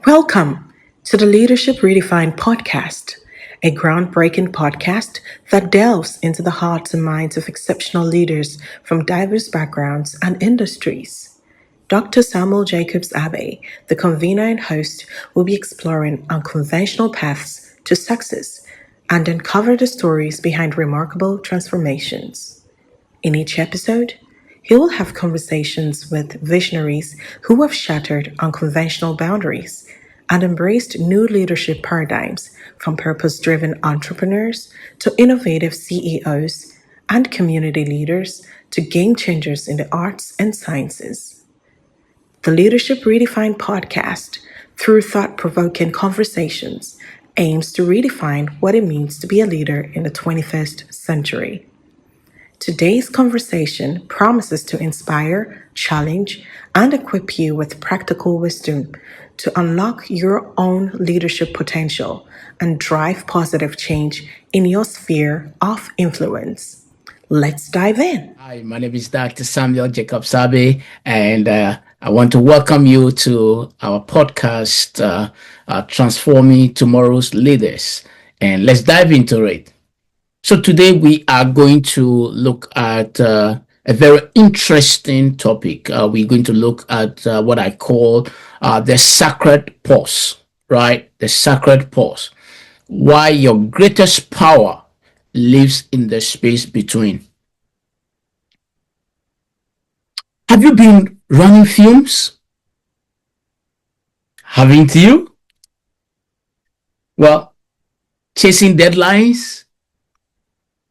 Welcome to the Leadership Redefined podcast, a groundbreaking podcast that delves into the hearts and minds of exceptional leaders from diverse backgrounds and industries. Dr. Samuel Jacobs Abbey, the convener and host, will be exploring unconventional paths to success and uncover the stories behind remarkable transformations. In each episode, he will have conversations with visionaries who have shattered unconventional boundaries and embraced new leadership paradigms, from purpose driven entrepreneurs to innovative CEOs and community leaders to game changers in the arts and sciences. The Leadership Redefined podcast, through thought provoking conversations, aims to redefine what it means to be a leader in the 21st century. Today's conversation promises to inspire, challenge, and equip you with practical wisdom to unlock your own leadership potential and drive positive change in your sphere of influence. Let's dive in. Hi, my name is Dr. Samuel Jacobs Abbey, and I want to welcome you to our podcast, Transforming Tomorrow's Leaders. And let's dive into it. So today we are going to look at a very interesting topic. We're going to look at what I call the sacred pause, right? The sacred pause. Why your greatest power lives in the space between. Have you been running fumes? Haven't you? Well, chasing deadlines,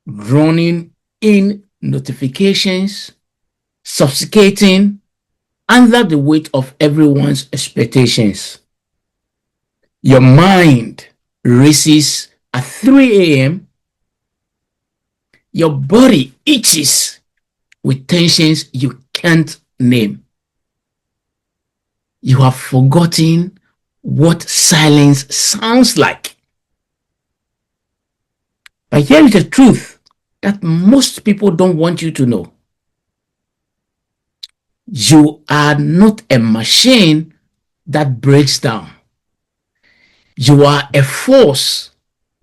droning in notifications, suffocating under the weight of everyone's expectations. Your mind races at 3 a.m. Your body itches with tensions you can't name. You have forgotten what silence sounds like. But here is the truth that most people don't want you to know. You are not a machine that breaks down. You are a force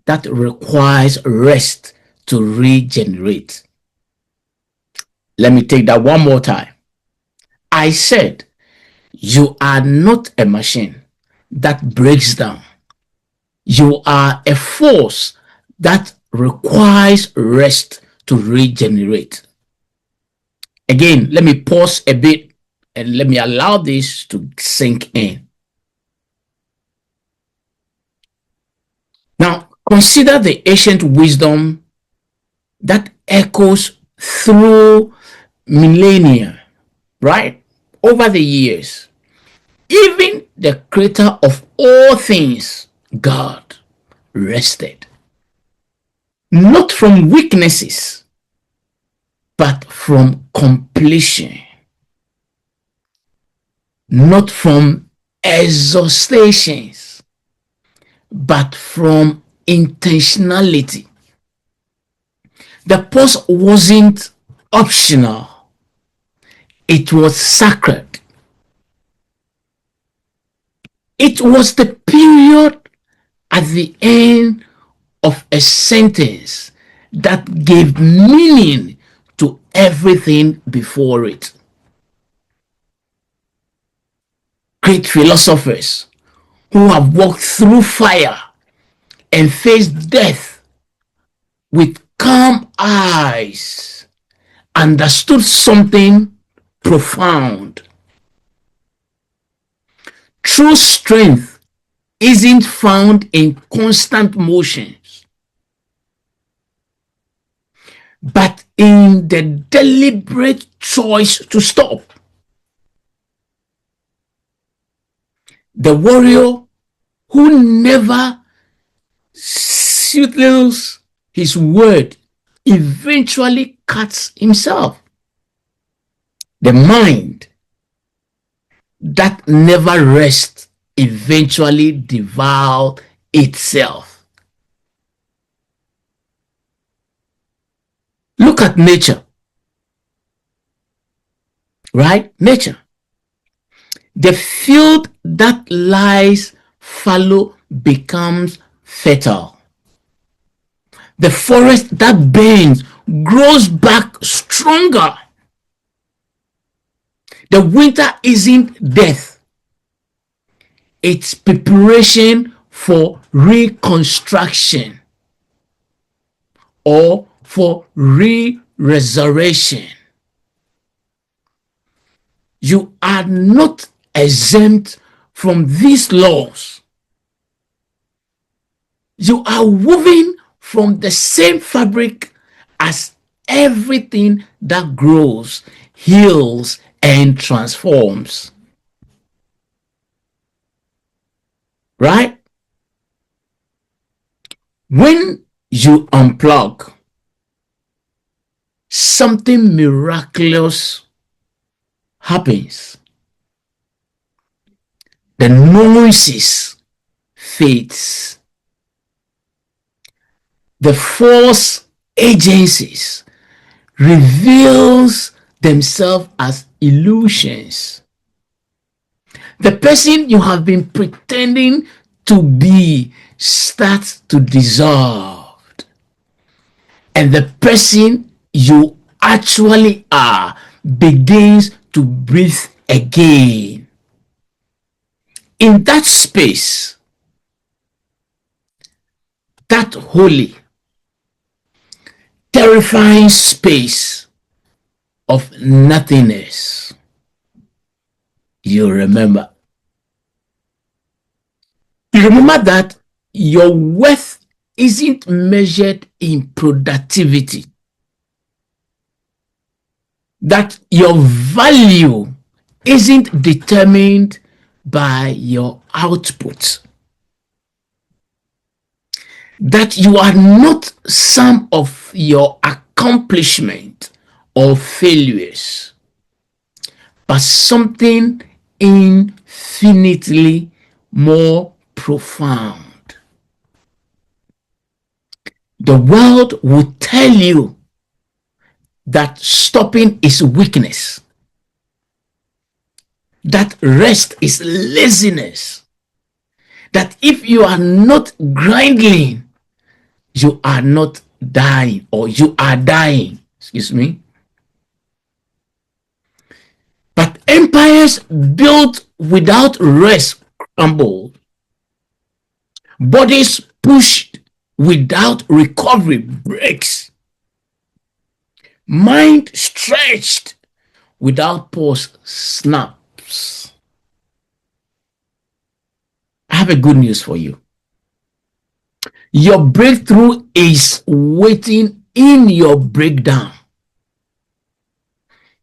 that requires rest to regenerate. Let me take that one more time. I said, you are not a machine that breaks down. You are a force that requires rest to regenerate. Again, let me pause a bit and let me allow this to sink in. Now, consider the ancient wisdom that echoes through millennia, right? Over the years, even the creator of all things, God, rested. Not from weaknesses, but from completion. Not from exhaustations, but from intentionality. The pause wasn't optional. It was sacred. It was the period at the end of a sentence that gave meaning to everything before it. Great philosophers who have walked through fire and faced death with calm eyes understood something profound. True strength isn't found in constant motions, but in the deliberate choice to stop. The warrior who never settles his word eventually cuts himself. The mind that never rests eventually devours itself. Look at nature, right? Nature. The field that lies fallow becomes fertile. The forest that bends grows back stronger. The winter isn't death, it's preparation for reconstruction or for re-resurrection. You are not exempt from these laws. You are woven from the same fabric as everything that grows, heals, and transforms. Right? When you unplug, something miraculous happens. The noises fades. The false agencies reveals themselves as illusions. The person you have been pretending to be starts to dissolve, and the person you actually are begins to breathe again. In that space, that holy, terrifying space of nothingness, you remember. You remember that your worth isn't measured in productivity, that your value isn't determined by your output, that you are not some of your accomplishment or failures, but something infinitely more profound. The world will tell you that stopping is weakness, that rest is laziness, that if you are not grinding, you are not dying, or you are dying. Excuse me. But empires built without rest crumbled. Bodies pushed without recovery breaks. Mind stretched without pause snaps. I have a good news for you. Your breakthrough is waiting in your breakdown.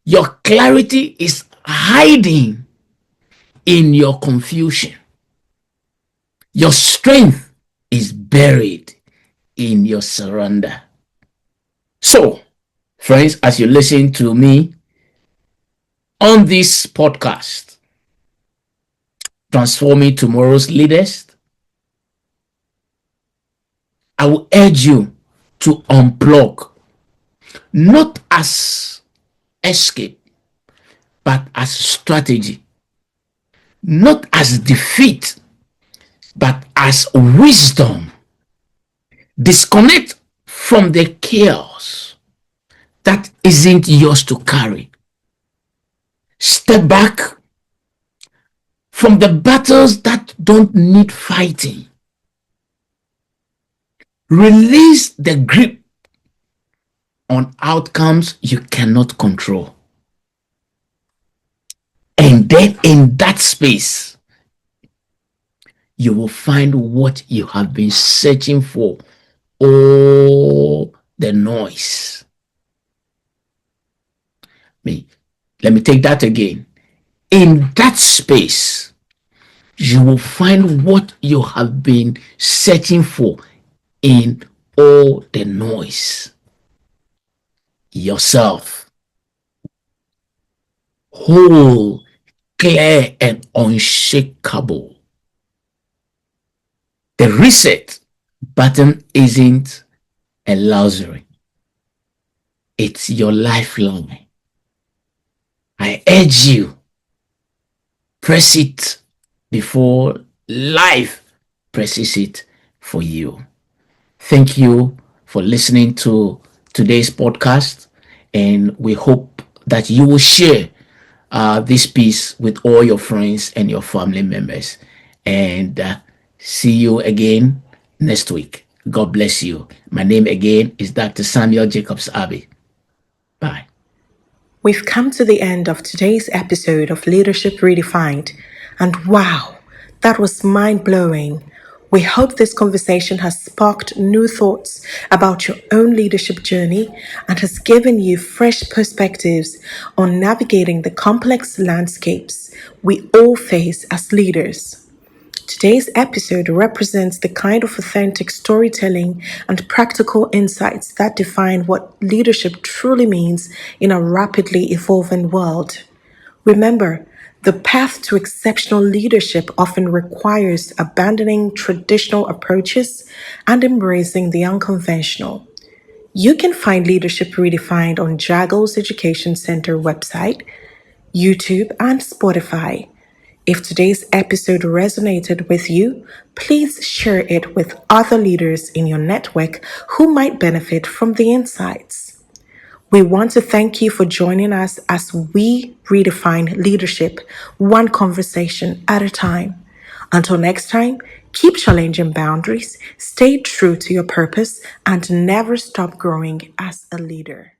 Your clarity is hiding in your confusion. Your strength is buried in your surrender. So, friends, as you listen to me on this podcast, Transforming Tomorrow's Leaders, I will urge you to unplug, not as escape, but as strategy, not as defeat, but as wisdom. Disconnect from the chaos that isn't yours to carry. Step back from the battles that don't need fighting. Release the grip on outcomes you cannot control. And then in that space, you will find what you have been searching for. All the noise. Let me take that again. In that space, you will find what you have been searching for in all the noise. Yourself. Whole, clear, and unshakable. The reset button isn't a luxury. It's your lifeline. I urge you, press it before life presses it for you. Thank you for listening to today's podcast, and we hope that you will share this piece with all your friends and your family members. And see you again next week. God bless you. My name again is Dr. Samuel Jacobs Abbey. Bye. We've come to the end of today's episode of Leadership Redefined, and wow, that was mind blowing. We hope this conversation has sparked new thoughts about your own leadership journey and has given you fresh perspectives on navigating the complex landscapes we all face as leaders. Today's episode represents the kind of authentic storytelling and practical insights that define what leadership truly means in a rapidly evolving world. Remember, the path to exceptional leadership often requires abandoning traditional approaches and embracing the unconventional. You can find Leadership Redefined on Jaggles Education Center website, YouTube, and Spotify. If today's episode resonated with you, please share it with other leaders in your network who might benefit from the insights. We want to thank you for joining us as we redefine leadership one conversation at a time. Until next time, keep challenging boundaries, stay true to your purpose, and never stop growing as a leader.